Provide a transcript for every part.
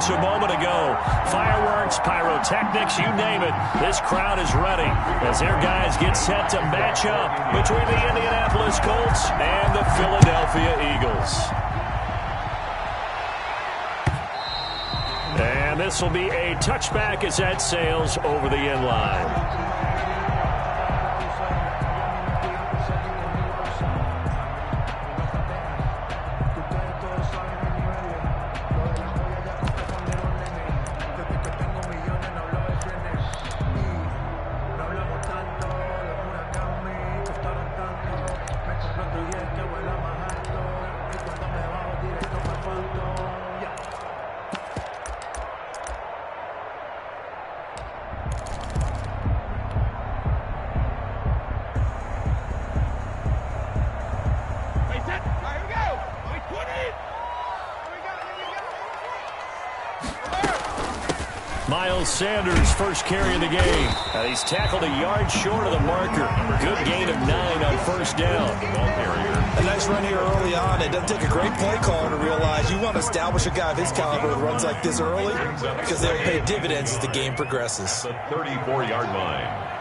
seconds a moment ago. Fireworks, pyrotechnics, you name it. This crowd is ready as their guys get set to match up between the Indianapolis Colts and the Philadelphia Eagles. And this will be a touchback as that sails over the end line. Sanders' first carry of the game. He's tackled a yard short of the marker. Good gain of 9 on first down. A nice run here early on. It doesn't take a great play caller to realize you want to establish a guy of his caliber who runs like this early because they'll pay dividends as the game progresses. The 34-yard line.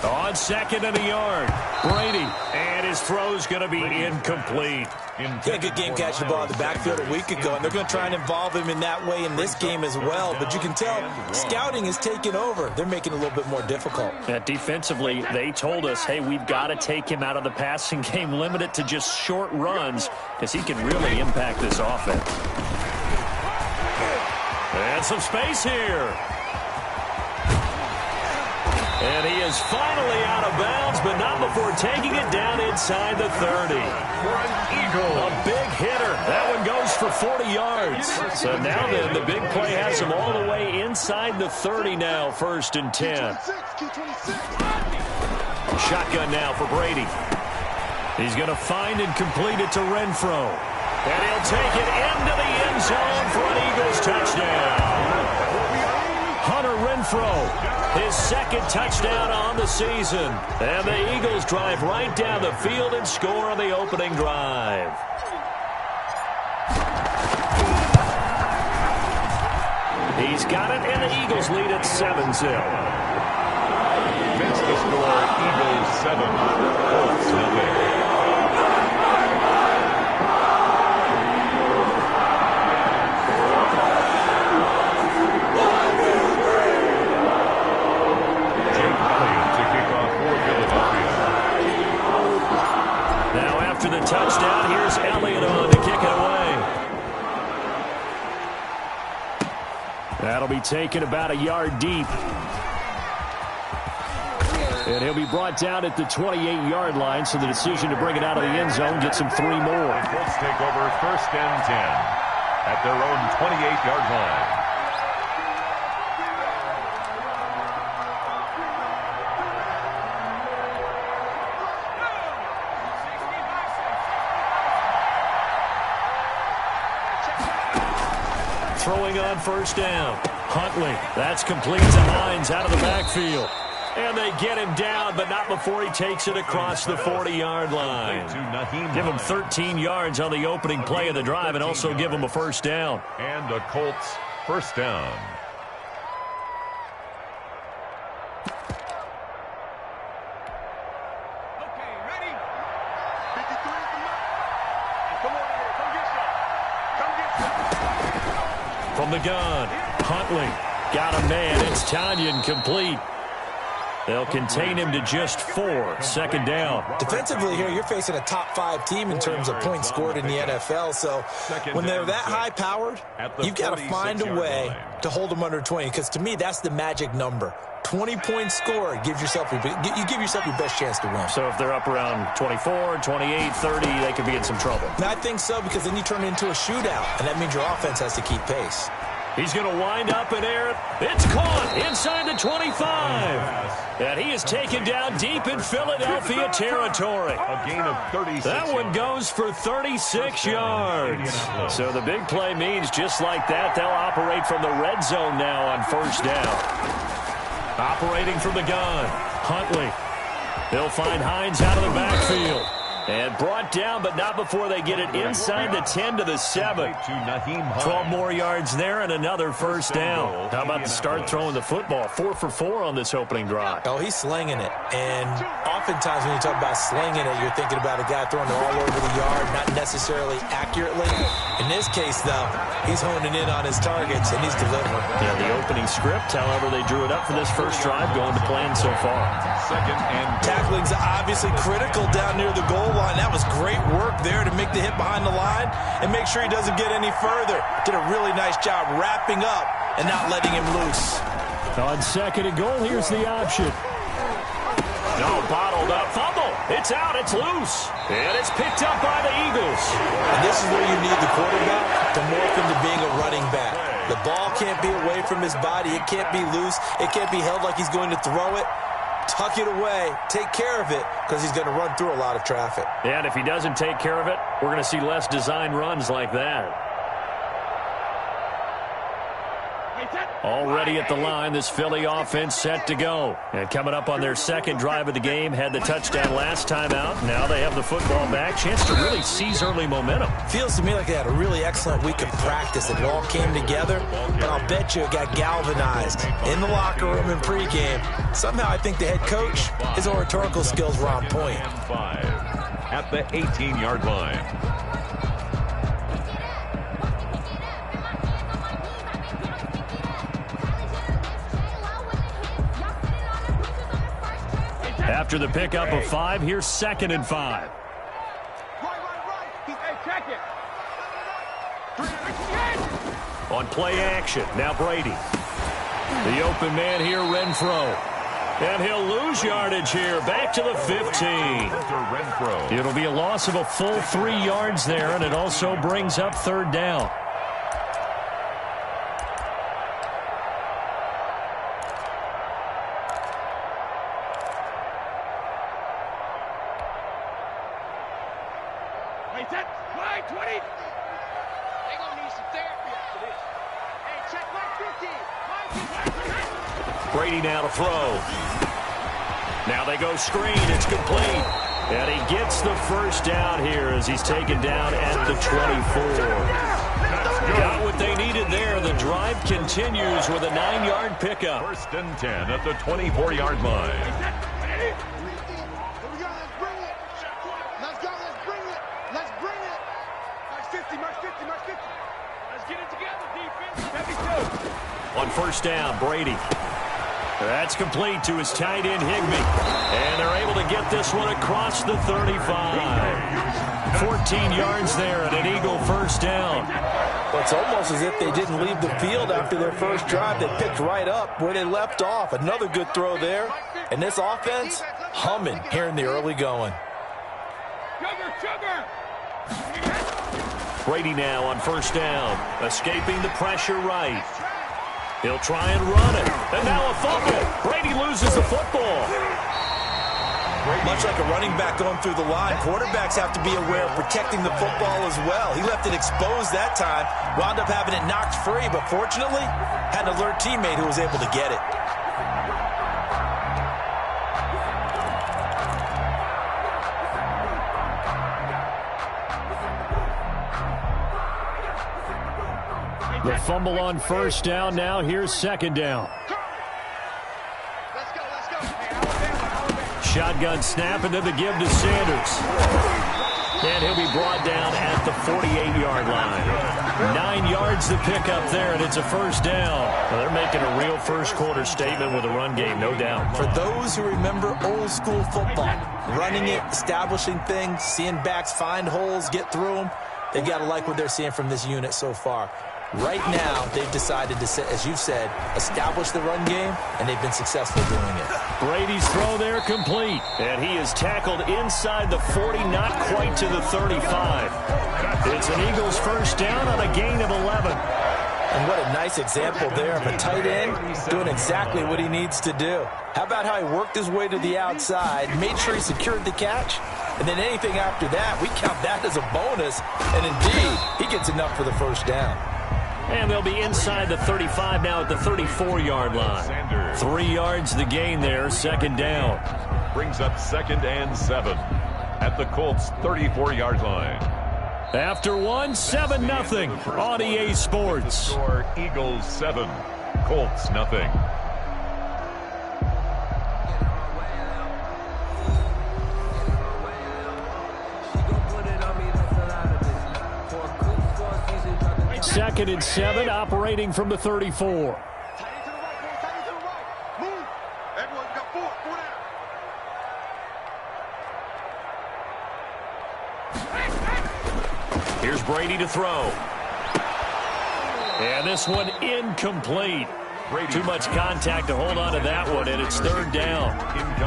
On second and a yard, Brady, and his throw's going to be incomplete. He had a good game catching the ball in the backfield a week ago, and they're going to try and involve him in that way in this game as well. But you can tell scouting is taking over. They're making it a little bit more difficult. Defensively, they told us, hey, we've got to take him out of the passing game, limit it to just short runs, because he can really impact this offense. And some space here. And he is finally out of bounds, but not before taking it down inside the 30. For an Eagle. A big hitter. That one goes for 40 yards. So now then, the big play has him all the way inside the 30 now, 1st and 10. Shotgun now for Brady. He's going to find and complete it to Renfro. And he'll take it into the end zone for an Eagles touchdown. Hunter Renfro, his second touchdown on the season. And the Eagles drive right down the field and score on the opening drive. He's got it, and the Eagles lead at 7-0. Makes the score Eagles 7, Colts 0. The touchdown. Here's Elliott on to kick it away. That'll be taken about a yard deep. And he'll be brought down at the 28-yard line, so the decision to bring it out of the end zone gets him 3 more. Colts take over 1st and 10 at their own 28-yard line. Throwing on 1st down. Huntley. That's complete to Hines out of the backfield. And they get him down, but not before he takes it across the 40-yard line. Give him 13 yards on the opening play of the drive and also give him a 1st down. And the Colts 1st down. From the gun, Huntley got a man. It's Tanyan complete. They'll contain him to just 4. 2nd down. Defensively here, you're facing a top 5 team in terms of points scored in the NFL. So when they're that high-powered, you've got to find a way to hold them under 20. Because to me, that's the magic number. 20 points scored, you give yourself your best chance to win. So if they're up around 24, 28, 30, they could be in some trouble. And I think so, because then you turn it into a shootout, and that means your offense has to keep pace. He's going to wind up in air. It's caught inside the 25. And he is taken down deep in Philadelphia territory. A gain of 36. That one goes for 36 yards. So the big play means just like that, they'll operate from the red zone now on 1st down. Operating from the gun, Huntley. They'll find Hines out of the backfield. And brought down, but not before they get it inside the 10 to the 7. 12 more yards there and another first down. How about the start throwing the football? 4 for 4 on this opening drive. Oh, he's slinging it. And oftentimes when you talk about slinging it, you're thinking about a guy throwing it all over the yard, not necessarily accurately. In this case, though, he's honing in on his targets, and he's delivering. Yeah, the opening script, however, they drew it up for this first drive, going to plan so far. Second and tackling's obviously critical down near the goal line. That was great work there to make the hit behind the line and make sure he doesn't get any further. Did a really nice job wrapping up and not letting him loose. On second and goal, here's the option. No, bottled up fumble. It's out, it's loose. And it's picked up by the Eagles. And this is where you need the quarterback to morph into being a running back. The ball can't be away from his body. It can't be loose. It can't be held like he's going to throw it. Tuck it away, take care of it, because he's going to run through a lot of traffic. And if he doesn't take care of it, we're going to see less design runs like that. Already at the line, this Philly offense set to go. And coming up on their second drive of the game, had the touchdown last time out. Now they have the football back. Chance to really seize early momentum. Feels to me like they had a really excellent week of practice. It all came together, but I'll bet you it got galvanized in the locker room in pregame. Somehow I think the head coach, his oratorical skills were on point. At the 18-yard line. After the pickup of 5, here's 2nd and 5. On play action, now Brady. The open man here, Renfro. And he'll lose yardage here, back to the 15. It'll be a loss of a full 3 yards there, and it also brings up 3rd down. Brady now to throw. Now they go screen. It's complete. And he gets the first down here as he's taken down at the 24. Got what they needed there. The drive continues with a 9-yard pickup. 1st and 10 at the 24-yard line. On 1st down, Brady. That's complete to his tight end, Higbee. And they're able to get this one across the 35. 14 yards there and an Eagle 1st down. Well, it's almost as if they didn't leave the field after their first drive. They picked right up where they left off. Another good throw there. And this offense, humming here in the early going. Brady now on 1st down, escaping the pressure right. He'll try and run it. And now a fumble. Brady loses the football. Much like a running back going through the line, quarterbacks have to be aware of protecting the football as well. He left it exposed that time, wound up having it knocked free, but fortunately, had an alert teammate who was able to get it. The fumble on 1st down. Now here's 2nd down. Shotgun snap and then the give to Sanders. And he'll be brought down at the 48-yard line. 9 yards to pick up there, and it's a 1st down. Well, they're making a real first-quarter statement with a run game, no doubt. For those who remember old-school football, running it, establishing things, seeing backs find holes, get through them, they've got to like what they're seeing from this unit so far. Right now, they've decided to, as you've said, establish the run game, and they've been successful doing it. Brady's throw there complete, and he is tackled inside the 40, not quite to the 35. It's an Eagles 1st down on a gain of 11. And what a nice example there of a tight end doing exactly what he needs to do. How about how he worked his way to the outside, made sure he secured the catch, and then anything after that, we count that as a bonus, and indeed, he gets enough for the 1st down. And they'll be inside the 35 now at the 34-yard line. 3 yards the gain there, 2nd down. Brings up 2nd and 7 at at the Colts' 34-yard line. After one, 7-0 on EA Sports. Score Eagles 7, Colts nothing. Second and 7, operating from the 34. Here's Brady to throw. And this one incomplete. Too much contact to hold on to that one, and it's third down.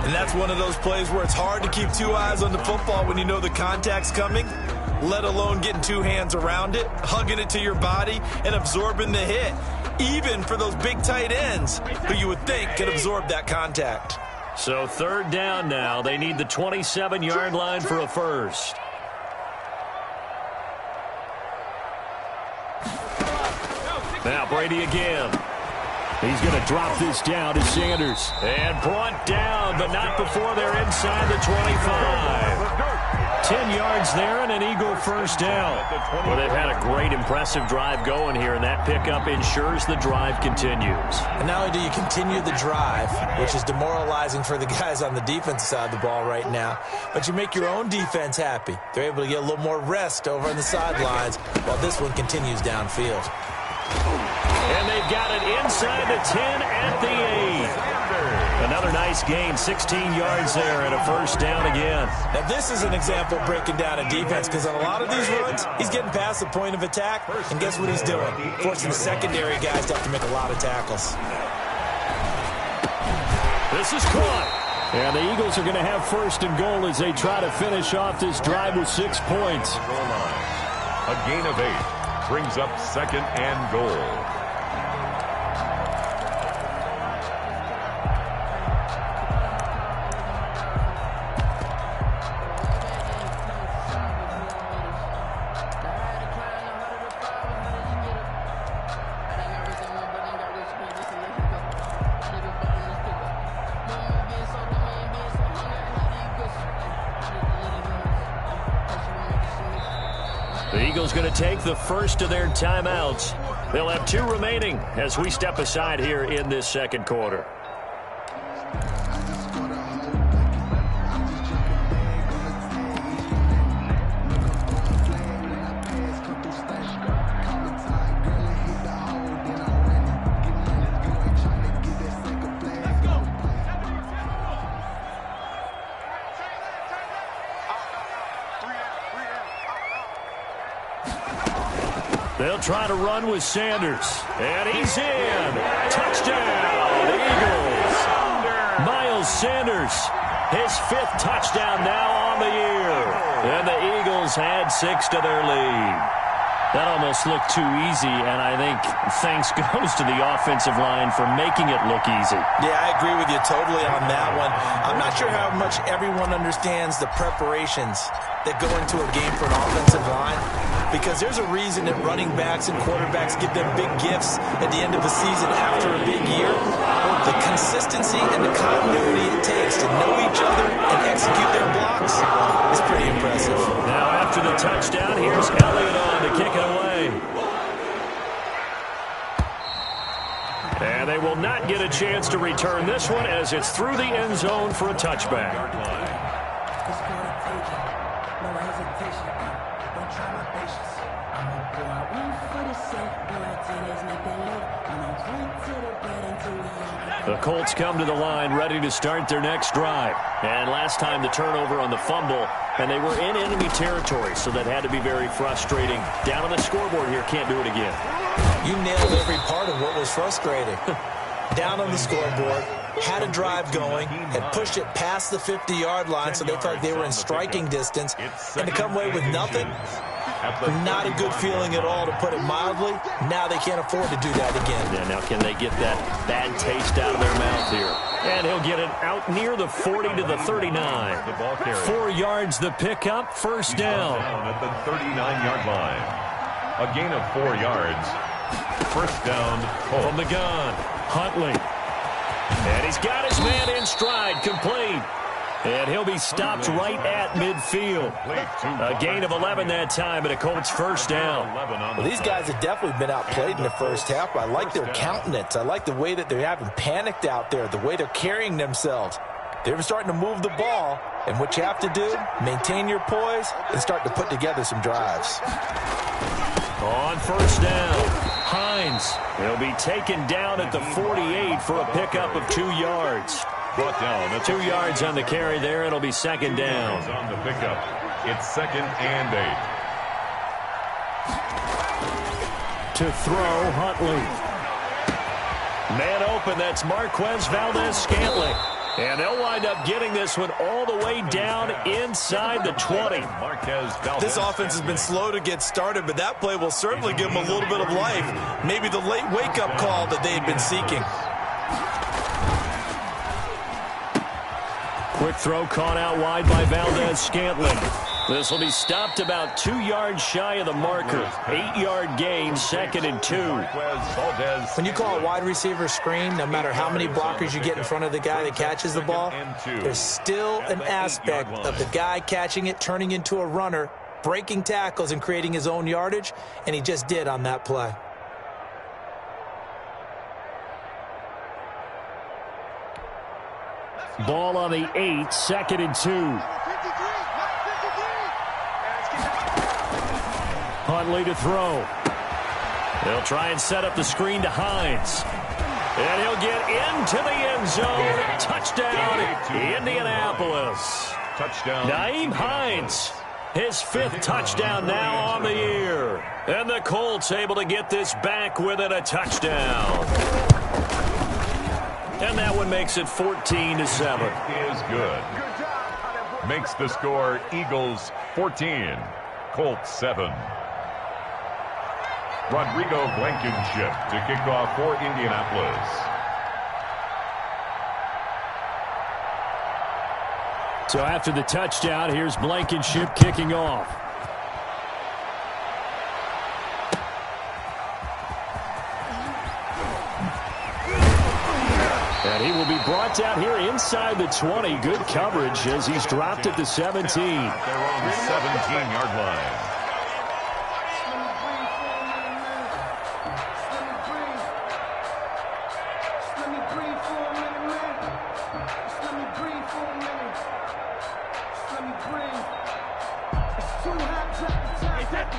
And that's one of those plays where it's hard to keep two eyes on the football when you know the contact's coming, let alone getting two hands around it, hugging it to your body, and absorbing the hit, even for those big tight ends who you would think could absorb that contact. So third down now. They need the 27-yard line for a first. Now Brady again. He's going to drop this down to Sanders. And brought down, but not before they're inside the 25. 10 yards there and an Eagle first down. Well, they've had a great, impressive drive going here, and that pickup ensures the drive continues. And not only do you continue the drive, which is demoralizing for the guys on the defensive side of the ball right now, but you make your own defense happy. They're able to get a little more rest over on the sidelines while this one continues downfield. And they've got it inside the 10 at the 8. Another nice gain, 16 yards there and a first down again. Now this is an example of breaking down a defense, because on a lot of these runs, he's getting past the point of attack, and guess what he's doing? Forcing the secondary guys to have to make a lot of tackles. This is caught. And the Eagles are going to have first and goal as they try to finish off this drive with 6 points. A gain of 8 brings up second and goal. The Eagles going to take the first of their timeouts. They'll have 2 remaining as we step aside here in this second quarter. They'll try to run with Sanders. And he's in. Touchdown, Eagles. Miles Sanders, his 5th touchdown now on the year. And the Eagles add 6 to their lead. That almost looked too easy, and I think thanks goes to the offensive line for making it look easy. Yeah, I agree with you totally on that one. I'm not sure how much everyone understands the preparations that go into a game for an offensive line, because there's a reason that running backs and quarterbacks give them big gifts at the end of the season after a big year. The consistency and the continuity it takes to know each other and execute their blocks is pretty impressive. Now after the touchdown, here's Elliott on to kick it away. And they will not get a chance to return this one as it's through the end zone for a touchback. The Colts come to the line ready to start their next drive. And last time the turnover on the fumble, and they were in enemy territory, so that had to be very frustrating. Down on the scoreboard here, can't do it again. You nailed every part of what was frustrating. Down on the scoreboard, had a drive going, had pushed it past the 50-yard line, so they felt like they were in striking distance, and to come away with nothing, not a good feeling at all, to put it mildly. Now they can't afford to do that again. Yeah, now can they get that bad taste out of their mouth here? And he'll get it out near the 40 to the 39. 4 yards the pickup, first down. At the 39-yard line. A gain of 4 yards. First down, Colts. From the gun, Huntley. And he's got his man in stride, complete. And he'll be stopped right at midfield. A gain of 11 that time, and a Colts first down. Well, these guys have definitely been outplayed in the first half, but I like their countenance. I like the way that they're having panicked out there, the way they're carrying themselves. They're starting to move the ball, and what you have to do, maintain your poise and start to put together some drives. On first down, Hines. He'll be taken down at the 48 for a pickup of 2 yards. Brought down at 2 yards on the carry there. It'll be second down. On the pickup, it's 2nd and 8. To throw, Huntley. Man open, that's Marquez Valdez-Scantling. And they'll wind up getting this one all the way down inside the 20. This offense has been slow to get started, but that play will certainly give them a little bit of life. Maybe the late wake-up call that they had been seeking. Quick throw caught out wide by Valdez-Scantling. This will be stopped about 2 yards shy of the marker. 8-yard gain, 2nd and 2. When you call a wide receiver screen, no matter how many blockers you get in front of the guy that catches the ball, there's still an aspect of the guy catching it, turning into a runner, breaking tackles and creating his own yardage, and he just did on that play. Ball on the 8, 2nd and 2. Huntley to throw. They'll try and set up the screen to Hines. And he'll get into the end zone. Touchdown, Indianapolis. Touchdown. Nyheim Hines, his 5th touchdown now on the year. And the Colts able to get this back within a touchdown. And that one makes it 14-7. Is good. Makes the score Eagles 14, Colts 7. Rodrigo Blankenship to kick off for Indianapolis. So after the touchdown, here's Blankenship kicking off. And he will be brought down here inside the 20. Good coverage as he's dropped at the 17. They're on the 17-yard line.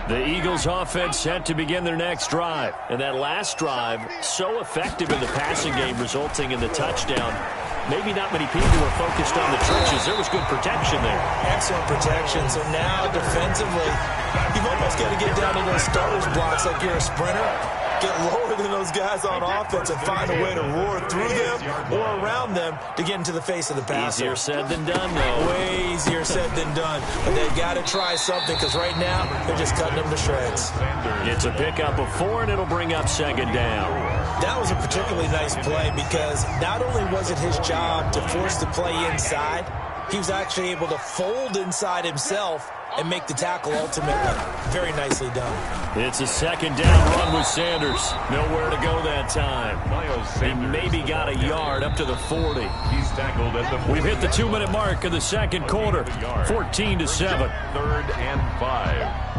The Eagles offense set to begin their next drive. And that last drive, so effective in the passing game, resulting in the touchdown. Maybe not many people were focused on the trenches. There was good protection there. Excellent protection. So now, defensively, you've almost got to get down to those starters blocks like you're a sprinter. Get lower than those guys on offense and find a way to roar through them or around them to get into the face of the passer. Easier said than done, though. Way easier said than done. But they've got to try something because right now they're just cutting them to shreds. It's a pickup of 4, and it'll bring up 2nd down. That was a particularly nice play because not only was it his job to force the play inside, he was actually able to fold inside himself and make the tackle ultimately. Very nicely done. It's a 2nd down run with Sanders. Nowhere to go that time. He maybe got a yard up to the 40. He's tackled at the 40. We've hit the 2-minute mark of the 2nd quarter. 14-7. 3rd and 5.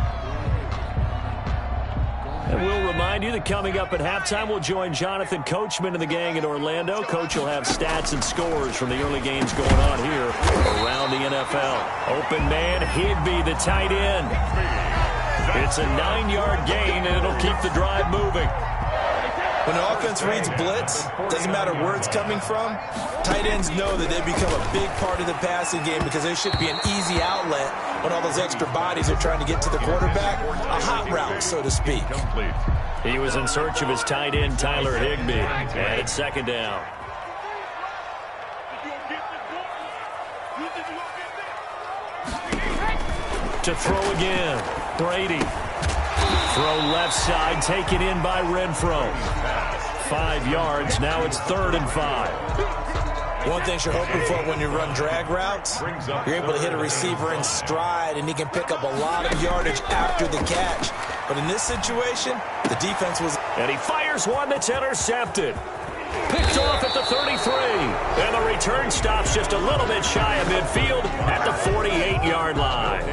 And we'll remind you that coming up at halftime, we'll join Jonathan Coachman and the gang in Orlando. Coach will have stats and scores from the early games going on here around the NFL. Open man, Higbee, the tight end. It's a 9-yard gain, and it'll keep the drive moving. When an offense reads blitz, doesn't matter where it's coming from, tight ends know that they become a big part of the passing game because there should be an easy outlet when all those extra bodies are trying to get to the quarterback. A hot route, so to speak. He was in search of his tight end, Tyler Higbee. And it's 2nd down. To throw again, Brady. Throw left side, taken in by Renfro. 5 yards, now it's 3rd and 5. One thing you're hoping for when you run drag routes, you're able to hit a receiver in stride, and he can pick up a lot of yardage after the catch. But in this situation, the defense was... And he fires one that's intercepted. Picked off at the 33. And the return stops just a little bit shy of midfield at the 48-yard line.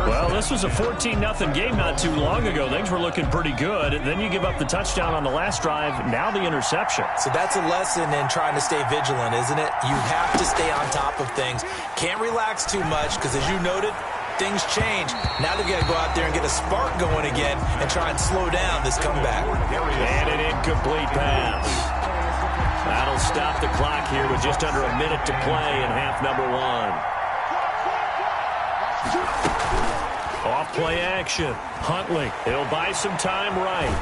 Well, this was a 14-0 game not too long ago. Things were looking pretty good. Then you give up the touchdown on the last drive. Now the interception. So that's a lesson in trying to stay vigilant, isn't it? You have to stay on top of things. Can't relax too much because, as you noted, things change. Now they've got to go out there and get a spark going again and try and slow down this comeback. And an incomplete pass. That'll stop the clock here with just under a minute to play in half number one. Off play action. Huntley. He'll buy some time right.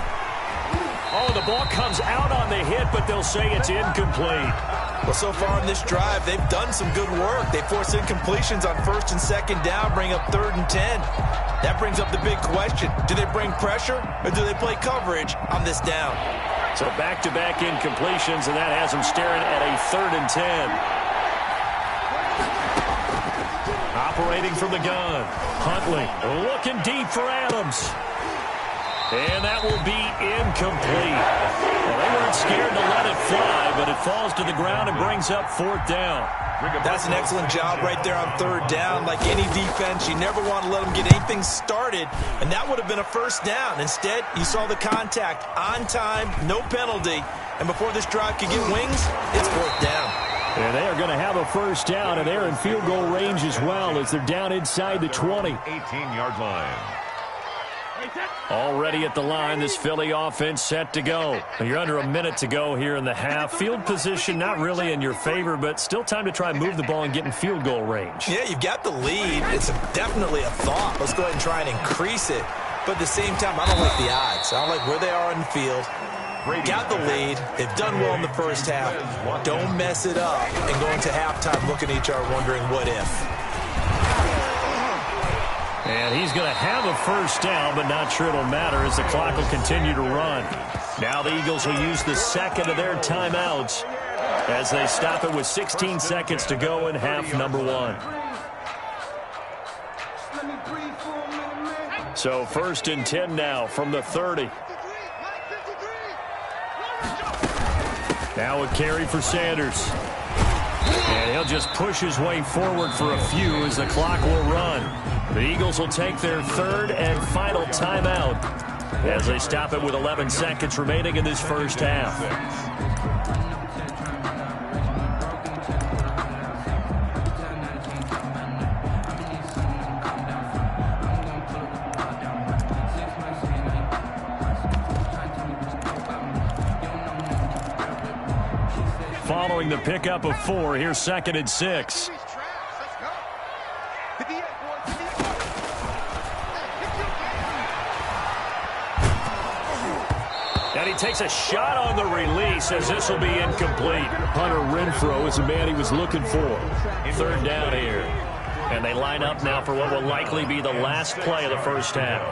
Oh, the ball comes out on the hit, but they'll say it's incomplete. Well, so far in this drive, they've done some good work. They force incompletions on 1st and 2nd down, bring up 3rd and 10. That brings up the big question. Do they bring pressure or do they play coverage on this down? So back-to-back incompletions, and that has them staring at a 3rd and 10. Operating from the gun. Huntley looking deep for Adams. And that will be incomplete. Well, they weren't scared to let it fly, but it falls to the ground and brings up 4th down. That's an excellent job right there on 3rd down. Like any defense, you never want to let them get anything started, and that would have been a 1st down. Instead, you saw the contact on time, no penalty, and before this drive could get wings, it's 4th down. And they are going to have a 1st down, and they're in field goal range as well as they're down inside the 20. 18-yard line. Already at the line, this Philly offense set to go. You're under a minute to go here in the half. Field position not really in your favor, but still time to try and move the ball and get in field goal range. Yeah, you've got the lead. It's definitely a thought. Let's go ahead and try and increase it. But at the same time, I don't like the odds. I don't like where they are on the field. Got the lead. They've done well in the first half. Don't mess it up and go into halftime looking at each other wondering what if. And he's going to have a 1st down, but not sure it'll matter as the clock will continue to run. Now the Eagles will use the 2nd of their timeouts as they stop it with 16 seconds to go in half number one. So 1st and 10 now from the 30. Now a carry for Sanders. And he'll just push his way forward for a few as the clock will run. The Eagles will take their 3rd and final timeout as they stop it with 11 seconds remaining in this first half. Following the pickup of 4, here's 2nd and 6. And he takes a shot on the release as this will be incomplete. Hunter Renfrow is the man he was looking for. 3rd down here. And they line up now for what will likely be the last play of the first half.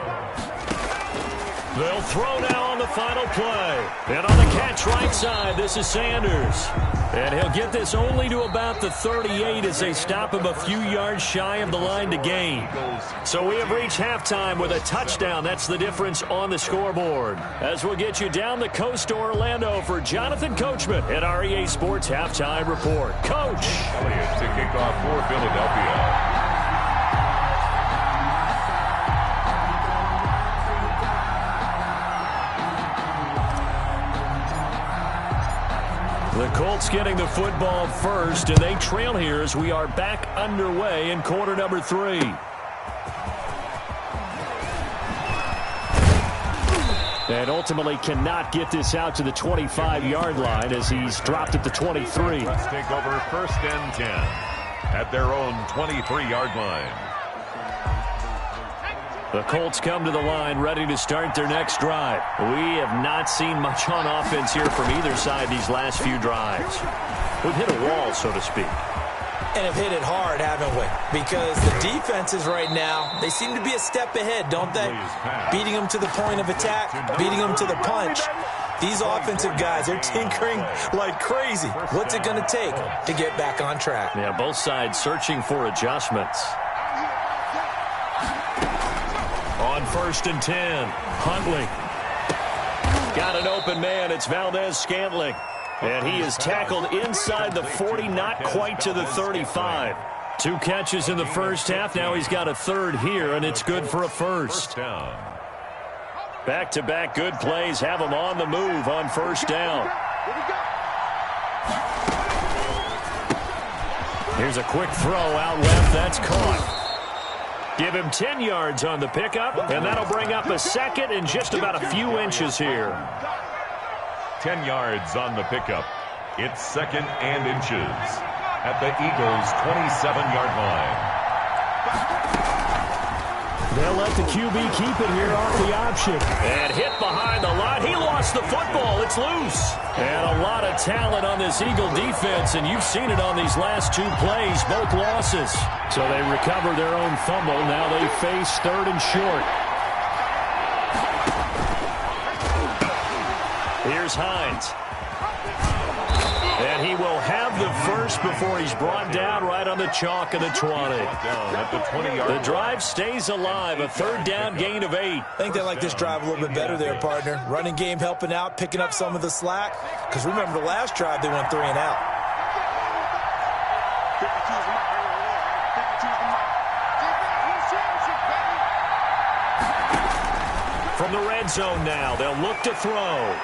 They'll throw now on the final play. And on the catch right side, this is Sanders. And he'll get this only to about the 38 as they stop him a few yards shy of the line to gain. So we have reached halftime with a touchdown. That's the difference on the scoreboard. As we'll get you down the coast to Orlando for Jonathan Coachman at our EA Sports Halftime Report. Coach. Elliott to kick off for Philadelphia. The Colts getting the football first, and they trail here as we are back underway in quarter number 3. And ultimately cannot get this out to the 25-yard line as he's dropped at the 23. Let's take over 1st and 10 at their own 23-yard line. The Colts come to the line ready to start their next drive. We have not seen much on offense here from either side these last few drives. We've hit a wall, so to speak. And have hit it hard, haven't we? Because the defenses right now, they seem to be a step ahead, don't they? Beating them to the point of attack, beating them to the punch. These offensive guys, they're tinkering like crazy. What's it going to take to get back on track? Yeah, both sides searching for adjustments. On 1st and 10, Huntley. Got an open man. It's Valdez-Scantling. And he is tackled inside the 40, not quite to the 35. 2 catches in the first half. Now he's got a third here, and it's good for a first. Back-to-back good plays have him on the move on first down. Here's a quick throw out left. That's caught. Give him 10 yards on the pickup, and that'll bring up a second in just about a few inches here. 10 yards on the pickup. It's second and inches at the Eagles' 27-yard line. They'll let the QB keep it here off the option. And hit behind the line. He lost the football. It's loose. And a lot of talent on this Eagle defense, and you've seen it on these last 2 plays, both losses. So they recover their own fumble. Now they face third and short. Here's Hines. And he will have the first before he's brought down right on the chalk of the 20. The drive stays alive. A third down gain of 8. I think they like this drive a little bit better there, partner. Running game helping out, picking up some of the slack. Because remember the last drive, they went 3 and out. From the red zone now, they'll look to throw.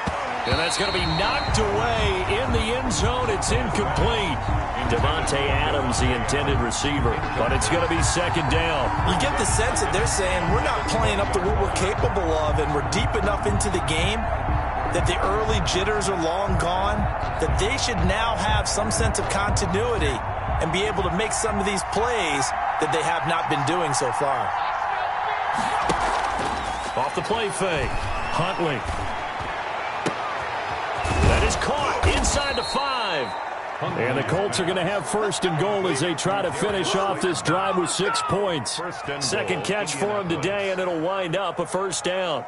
And that's going to be knocked away in the end zone. It's incomplete. Devontae Adams, the intended receiver. But it's going to be second down. You get the sense that they're saying we're not playing up to what we're capable of, and we're deep enough into the game that the early jitters are long gone, that they should now have some sense of continuity and be able to make some of these plays that they have not been doing so far. Off the play fake. Huntley. That is caught inside the 5. And the Colts are going to have first and goal as they try to finish off this drive with 6 points. Second catch for him today, and it'll wind up a first down.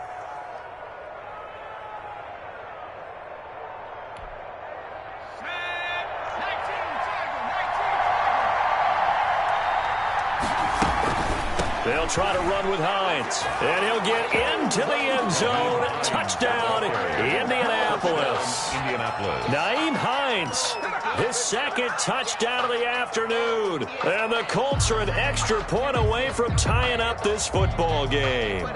They'll try to run with Hines. And he'll get into the end zone. Touchdown, Indianapolis. Nyheim Hines, his second touchdown of the afternoon. And the Colts are an extra point away from tying up this football game.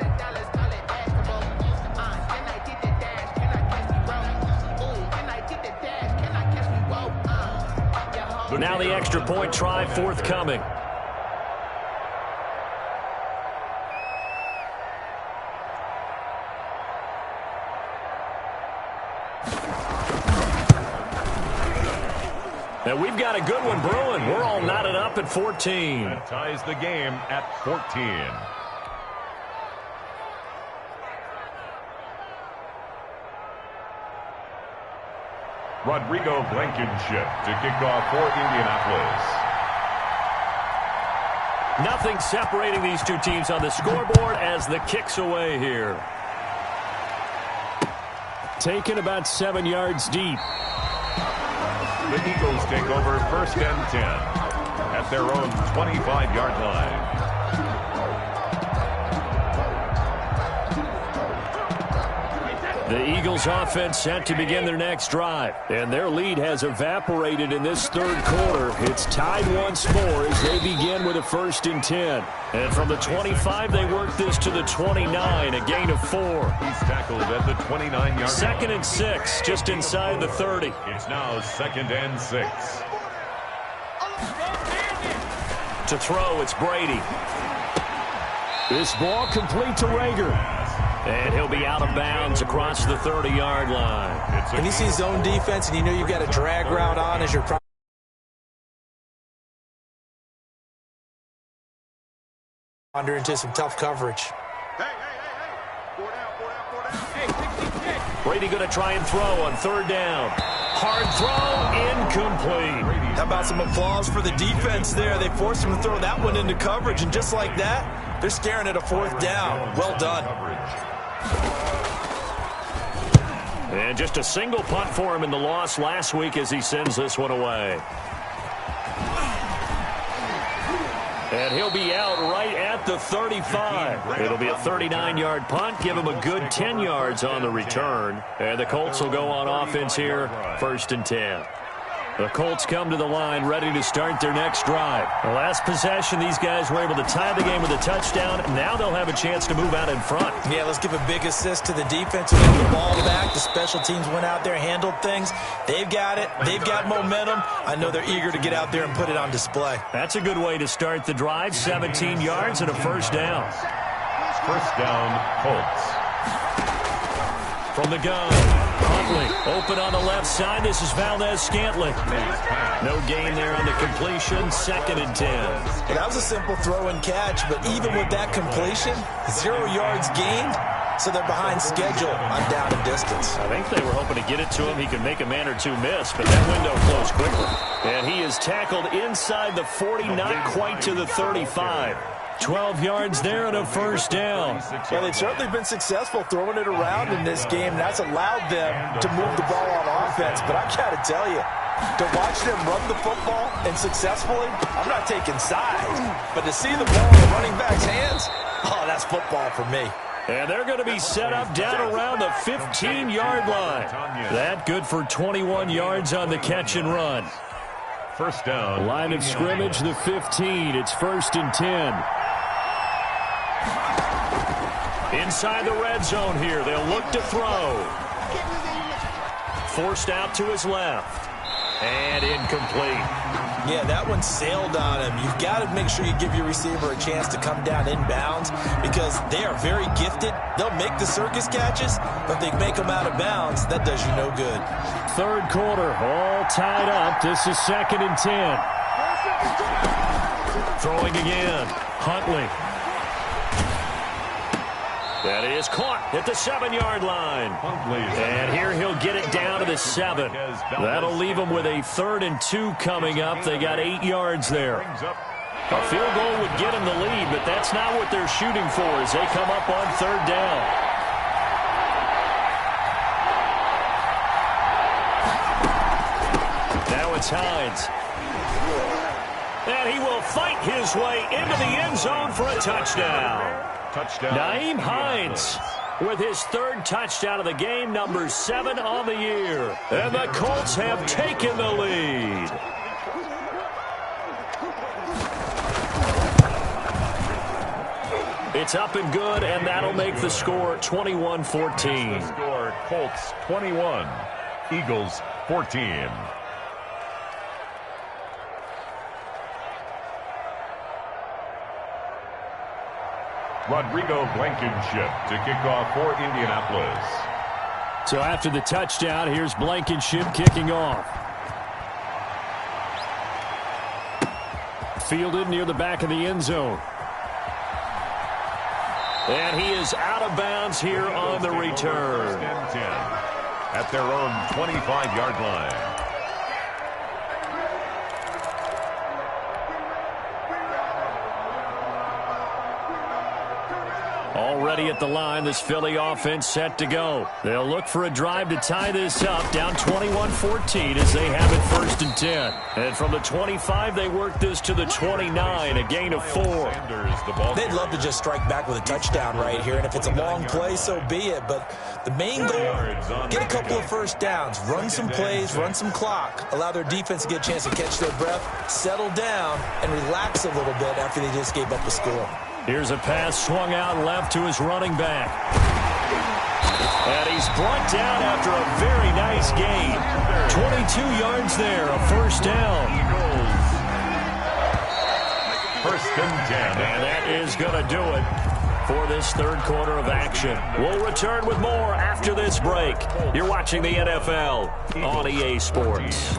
Now the extra point try forthcoming. And we've got a good one brewing. We're all knotted up at 14. That ties the game at 14. Rodrigo Blankenship to kick off for Indianapolis. Nothing separating these two teams on the scoreboard as the kick's away here. Taken about 7 yards deep. The Eagles take over first and 10 at their own 25-yard line. The Eagles offense set to begin their next drive. And their lead has evaporated in this third quarter. It's tied once more as they begin with a first and 10. And from the 25, they work this to the 29, a gain of 4. He's tackled at the 29-yard line. Second and 6, just inside the 30. It's now second and 6. To throw, it's Brady. This ball complete to Rager. And he'll be out of bounds across the 30-yard line. When you see zone defense and you know you've got a drag route on as your under into some tough coverage. Brady going to try and throw on third down. Hard throw, incomplete. How about some applause for the defense there? They forced him to throw that one into coverage, and just like that, they're staring at a fourth down. Well done. And just a single punt for him in the loss last week as he sends this one away. And he'll be out right at the 35. It'll be a 39-yard punt. Give him a good 10 yards on the return. And the Colts will go on offense here, 1st and 10. The Colts come to the line ready to start their next drive. The last possession, these guys were able to tie the game with a touchdown. Now they'll have a chance to move out in front. Yeah, let's give a big assist to the defense who got the ball back. The special teams went out there, handled things. They've got it. They've got momentum. I know they're eager to get out there and put it on display. That's a good way to start the drive. 17 yards and a 1st down. 1st down, Colts. From the gun, Huntley open on the left side. This is Valdez-Scantling. No gain there on the completion. 2nd and 10. Well, that was a simple throw and catch, but even with that completion, 0 yards gained, so they're behind schedule on down and distance. I think they were hoping to get it to him. He could make a man or two miss, but that window closed quickly. And he is tackled inside the 40, not quite to the 35. 12 yards there and a 1st down. Well, they've certainly been successful throwing it around in this game. That's allowed them to move the ball on offense. But I've got to tell you, to watch them run the football and successfully, I'm not taking sides. But to see the ball in the running back's hands, oh, that's football for me. And they're going to be set up down around the 15-yard line. That good for 21 yards on the catch and run. 1st down. Line of scrimmage, the 15. It's 1st and 10. Inside the red zone here. They'll look to throw. Forced out to his left. And incomplete. Yeah, that one sailed on him. You've got to make sure you give your receiver a chance to come down inbounds because they are very gifted. They'll make the circus catches, but if they make them out of bounds, that does you no good. 3rd quarter, all tied up. This is 2nd and 10. Throwing again. Huntley. That is caught at the 7-yard line. And here he'll get it down to the 7. That'll leave them with a 3rd and 2 coming up. They got 8 yards there. A field goal would get them the lead, but that's not what they're shooting for as they come up on 3rd down. Now it's Hines. And he will fight his way into the end zone for a touchdown. Nyheim Hines with his 3rd touchdown of the game, number 7 on the year. And the Colts have taken the lead. It's up and good, and that'll make the score 21-14. Score, Colts 21, Eagles 14. Rodrigo Blankenship to kick off for Indianapolis. So after the touchdown, here's Blankenship kicking off. Fielded near the back of the end zone. And he is out of bounds here on the return. 10 at their own 25-yard line. Already at the line, this Philly offense set to go. They'll look for a drive to tie this up, down 21-14 as they have it 1st and 10. And from the 25, they work this to the 29, a gain of 4. They'd love to just strike back with a touchdown right here, and if it's a long play, so be it. But the main goal, get a couple of 1st downs, run some plays, run some clock, allow their defense to get a chance to catch their breath, settle down, and relax a little bit after they just gave up a score. Here's a pass swung out left to his running back. And he's brought down after a very nice gain. 22 yards there, a 1st down. 1st and 10. And that is going to do it for this 3rd quarter of action. We'll return with more after this break. You're watching the NFL on EA Sports.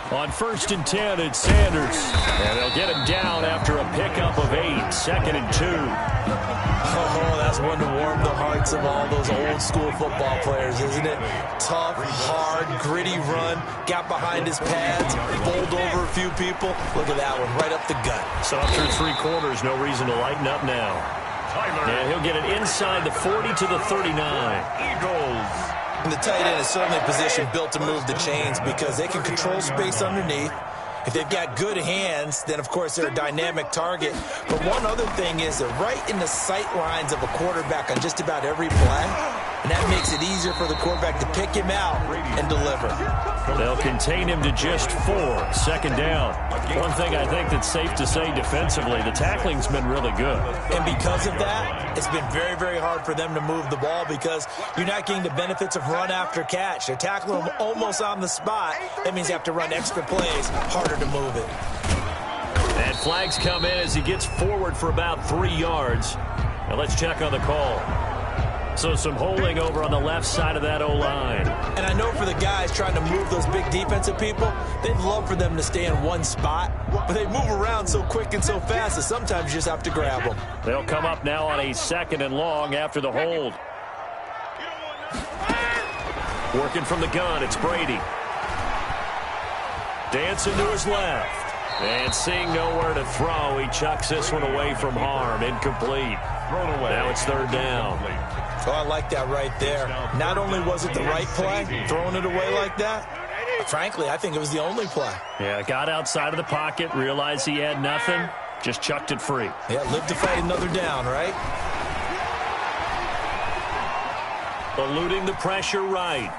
On 1st and 10, it's Sanders. And they'll get him down after a pickup of 8. 2nd and 2. Oh, that's one to warm the hearts of all those old-school football players, isn't it? Tough, hard, gritty run. Got behind his pads, bowled over a few people. Look at that one, right up the gut. So up through 3 quarters, no reason to lighten up now. And he'll get it inside the 40 to the 39. Eagles. And the tight end is certainly a position built to move the chains because they can control space underneath. If they've got good hands, then, of course, they're a dynamic target. But one other thing is they're right in the sight lines of a quarterback on just about every play. And that makes it easier for the quarterback to pick him out and deliver. They'll contain him to just 4. 2nd down. One thing I think that's safe to say defensively, the tackling's been really good. And because of that, it's been very, very hard for them to move the ball because you're not getting the benefits of run after catch. They're tackling him almost on the spot. That means you have to run extra plays, harder to move it. And flags come in as he gets forward for about 3 yards. Now let's check on the call. So some holding over on the left side of that O-line. And I know for the guys trying to move those big defensive people, they'd love for them to stay in one spot. But they move around so quick and so fast that sometimes you just have to grab them. They'll come up now on a 2nd and long after the hold. Working from the gun, it's Brady. Dancing to his left. And seeing nowhere to throw, he chucks this one away from harm. Incomplete. Thrown away. Now it's 3rd down. Oh, I like that right there. Not only was it the right play, throwing it away like that, frankly, I think it was the only play. Yeah, got outside of the pocket, realized he had nothing, just chucked it free. Yeah, live to fight another down, right? Eluding the pressure right.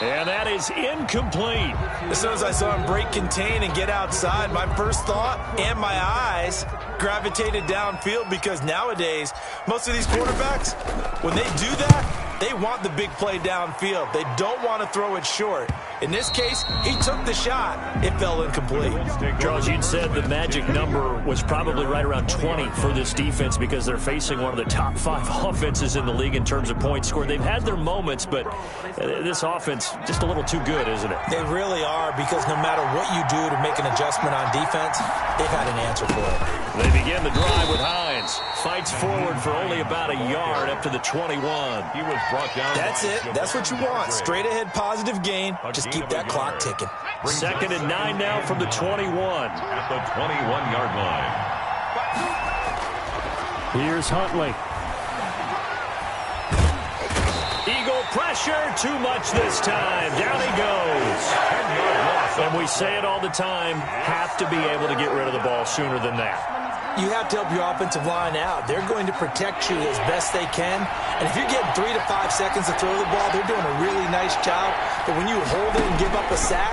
And that is incomplete. As soon as I saw him break contain and get outside, my first thought and my eyes gravitated downfield because nowadays, most of these quarterbacks, when they do that, they want the big play downfield. They don't want to throw it short. In this case, he took the shot. It fell incomplete. Charles, you'd said the magic number was probably right around 20 for this defense because they're facing one of the top 5 offenses in the league in terms of points scored. They've had their moments, but this offense just a little too good, isn't it? They really are because no matter what you do to make an adjustment on defense, they've had an answer for it. They begin the drive with Hines. Fights forward for only about a yard up to the 21. He was brought down. That's it. That's what you want. Straight ahead positive gain. Just keep that clock ticking. 2nd and 9 now from the 21. At the 21-yard line. Here's Huntley. Eagle pressure, too much this time. Down he goes. 10-yard loss. And we say it all the time, have to be able to get rid of the ball sooner than that. You have to help your offensive line out. They're going to protect you as best they can. And if you're getting 3 to 5 seconds to throw the ball, they're doing a really nice job. But when you hold it and give up a sack,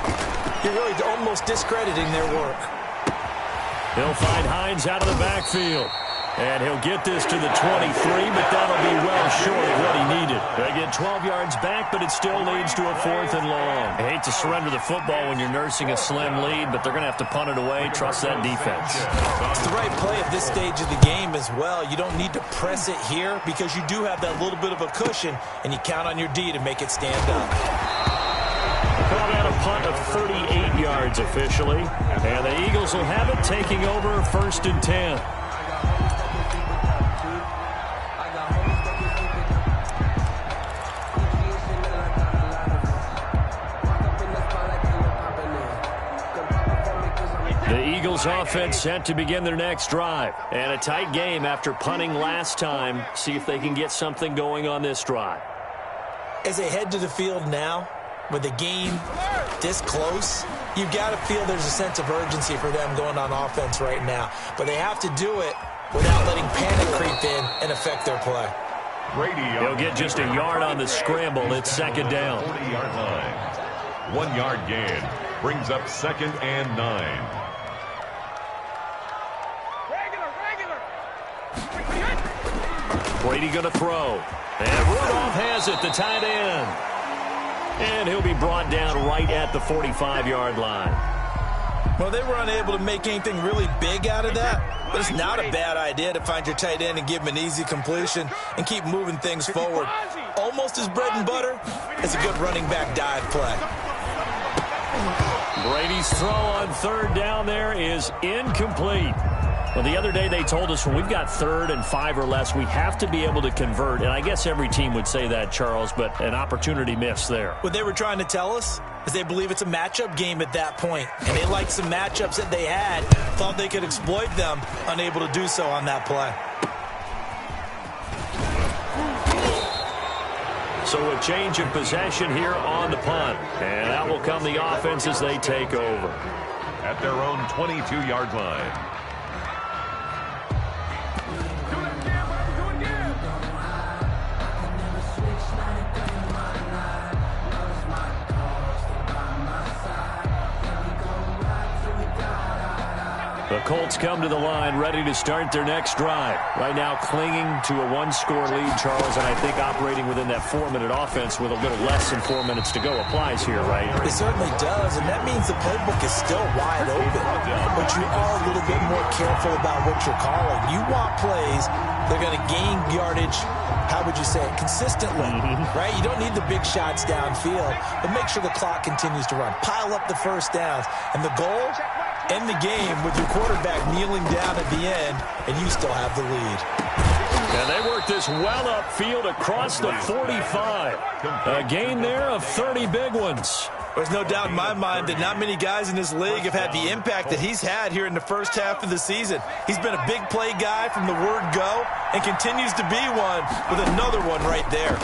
you're really almost discrediting their work. He'll find Hines out of the backfield. And he'll get this to the 23, but that'll be well short of what he needed. They get 12 yards back, but it still leads to a 4th and long. I hate to surrender the football when you're nursing a slim lead, but they're going to have to punt it away. Trust that defense. It's the right play at this stage of the game as well. You don't need to press it here because you do have that little bit of a cushion, and you count on your D to make it stand up. Call that a punt of 38 yards officially. And the Eagles will have it taking over 1st and 10. Eagles offense set to begin their next drive. And a tight game after punting last time. See if they can get something going on this drive. As they head to the field now, with the game this close, you've got to feel there's a sense of urgency for them going on offense right now. But they have to do it without letting panic creep in and affect their play. He'll get just a yard on the scramble. It's 2nd down. 40-yard line. 1-yard gain. Brings up 2nd and 9. Brady going to throw. And Rudolph has it, the tight end. And he'll be brought down right at the 45-yard line. Well, they were unable to make anything really big out of that, but it's not a bad idea to find your tight end and give him an easy completion and keep moving things forward. Almost as bread and butter as a good running back dive play. Brady's throw on third down there is incomplete. Well, the other day they told us when we've got 3rd and 5 or less, we have to be able to convert. And I guess every team would say that, Charles, but an opportunity missed there. What they were trying to tell us is they believe it's a matchup game at that point. And they liked some matchups that they had, thought they could exploit them, unable to do so on that play. So a change of possession here on the punt. And that will come the offense as they take over. At their own 22-yard line. The Colts come to the line ready to start their next drive. Right now clinging to a 1-score lead, Charles, and I think operating within that 4-minute offense with a little less than 4 minutes to go applies here, right? It certainly does, and that means the playbook is still wide open. But you are a little bit more careful about what you're calling. You want plays that are going to gain yardage, how would you say it, consistently, right? You don't need the big shots downfield, but make sure the clock continues to run. Pile up the first downs, and the goal, end the game with your quarterback kneeling down at the end, and you still have the lead. And they work this well upfield across the 45. A gain there of 30 big ones. There's no doubt in my mind that not many guys in this league have had the impact that he's had here in the first half of the season. He's been a big play guy from the word go and continues to be one with another one right there.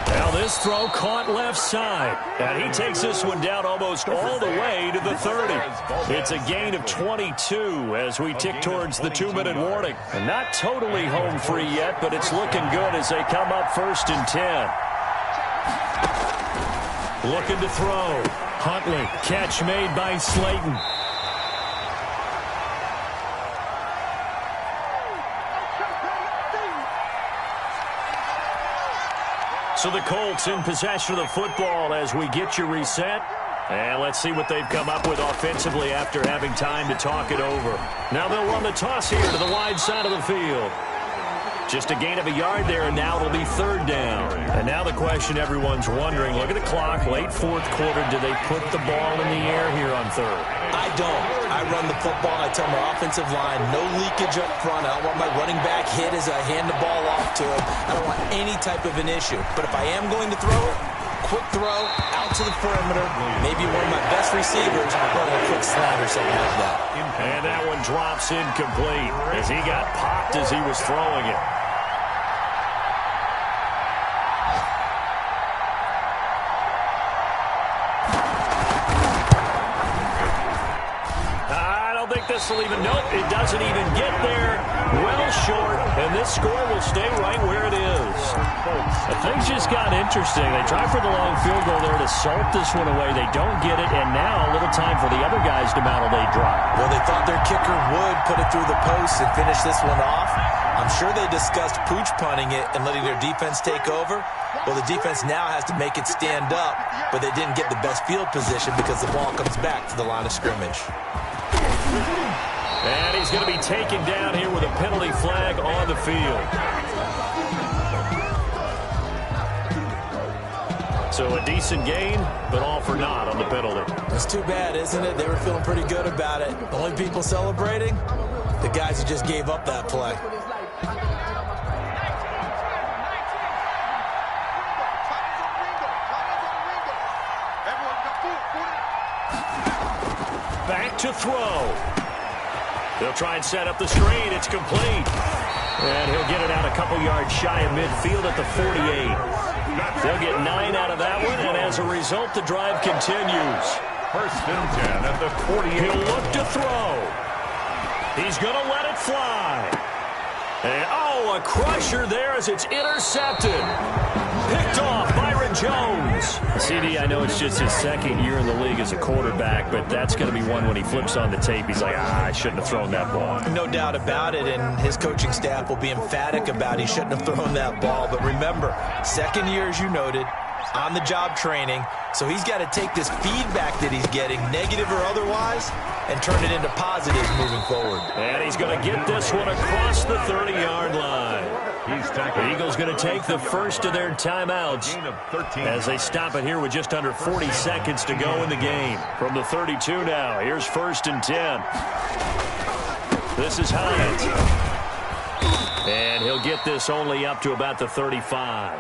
Now this throw caught left side. And he takes this one down almost all the way to the 30. It's a gain of 22 as we tick towards the 2-minute warning. And not totally home free yet, but it's looking good as they come up 1st and 10. Looking to throw. Huntley, catch made by Slayton. So the Colts in possession of the football as we get you reset. And let's see what they've come up with offensively after having time to talk it over. Now they'll run the toss here to the wide side of the field. Just a gain of a yard there, and now it'll be 3rd down. And now the question everyone's wondering, look at the clock, late 4th quarter, do they put the ball in the air here on 3rd? I don't. I run the football, and I tell my offensive line, no leakage up front. I don't want my running back hit as I hand the ball off to him. I don't want any type of an issue. But if I am going to throw it, quick throw, out to the perimeter, maybe one of my best receivers, running a quick slant or something like that. And that one drops incomplete as he got popped as he was throwing it. This will even, nope, it doesn't even get there. Well short, and this score will stay right where it is. Things just got interesting. They try for the long field goal there to salt this one away. They don't get it, and now a little time for the other guys to mount a late drive. Well, they thought their kicker would put it through the post and finish this one off. I'm sure they discussed pooch punting it and letting their defense take over. Well, the defense now has to make it stand up, but they didn't get the best field position because the ball comes back to the line of scrimmage. And he's going to be taken down here with a penalty flag on the field. So a decent gain, but all for naught on the penalty. That's too bad, isn't it? They were feeling pretty good about it. The only people celebrating, the guys who just gave up that play. Back to throw. They'll try and set up the screen. It's complete. And he'll get it out a couple yards shy of midfield at the 48. They'll get 9 out of that one, and as a result, the drive continues. 1st and 10 at the 48. He'll look to throw. He's going to let it fly. And, oh, a crusher there as it's intercepted. Picked off Byron Jones. CD, I know it's just his 2nd year in the league as a quarterback, but that's going to be one when he flips on the tape. He's like, I shouldn't have thrown that ball. No doubt about it, and his coaching staff will be emphatic about he shouldn't have thrown that ball. But remember, 2nd year, as you noted, on-the-job training, so he's got to take this feedback that he's getting, negative or otherwise, and turn it into positives moving forward. And he's going to get this one across the 30-yard line. The Eagles going to take the first of their timeouts as they stop it here with just under 40 seconds to go in the game. From the 32 now, here's 1st and 10. This is Hines. And he'll get this only up to about the 35.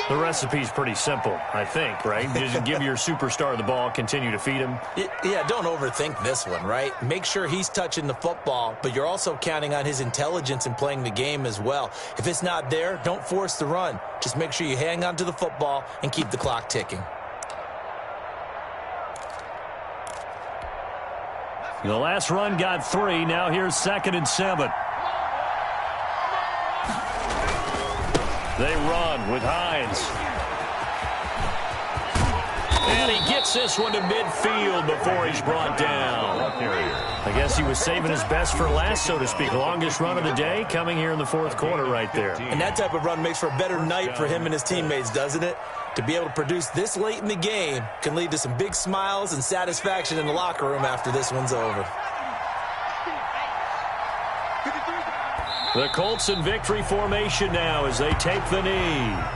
The recipe's pretty simple, I think, right? Just give your superstar the ball, continue to feed him. Yeah, don't overthink this one, right? Make sure he's touching the football, but you're also counting on his intelligence in playing the game as well. If it's not there, don't force the run. Just make sure you hang on to the football and keep the clock ticking. The last run got 3. Now here's 2nd and 7. They run with Hines. And he gets this one to midfield before he's brought down. I guess he was saving his best for last, so to speak. Longest run of the day coming here in the 4th quarter right there. And that type of run makes for a better night for him and his teammates, doesn't it? To be able to produce this late in the game can lead to some big smiles and satisfaction in the locker room after this one's over. The Colts in victory formation now as they take the knee.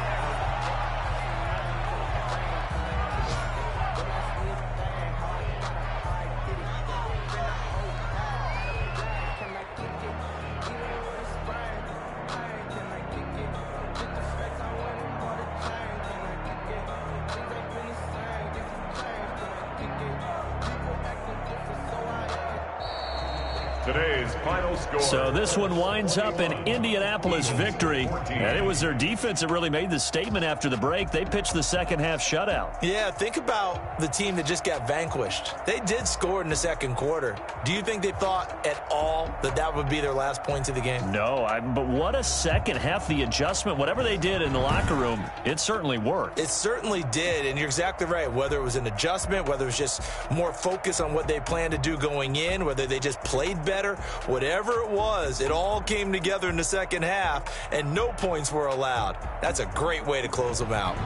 Today's final score. So this one winds up an Indianapolis victory. And it was their defense that really made the statement after the break. They pitched the second half shutout. Yeah, think about the team that just got vanquished. They did score in the 2nd quarter. Do you think they thought at all that that would be their last points of the game? No, but what a second half. The adjustment, whatever they did in the locker room, it certainly worked. It certainly did, and you're exactly right. Whether it was an adjustment, whether it was just more focus on what they planned to do going in, whether they just played better, whatever it was, it all came together in the second half, and no points were allowed. That's a great way to close them out.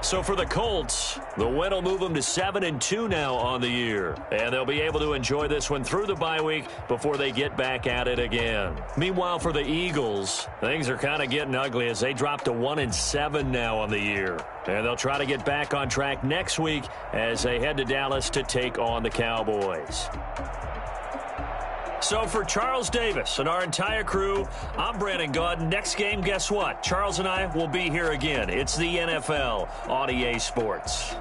So for the Colts, the win will move them to 7-2 now on the year. And they'll be able to enjoy this one through the bye week before they get back at it again. Meanwhile, for the Eagles, things are kind of getting ugly as they drop to 1-7 now on the year. And they'll try to get back on track next week as they head to Dallas to take on the Cowboys. So for Charles Davis and our entire crew, I'm Brandon Gaud. Next game, guess what? Charles and I will be here again. It's the NFL on EA Sports.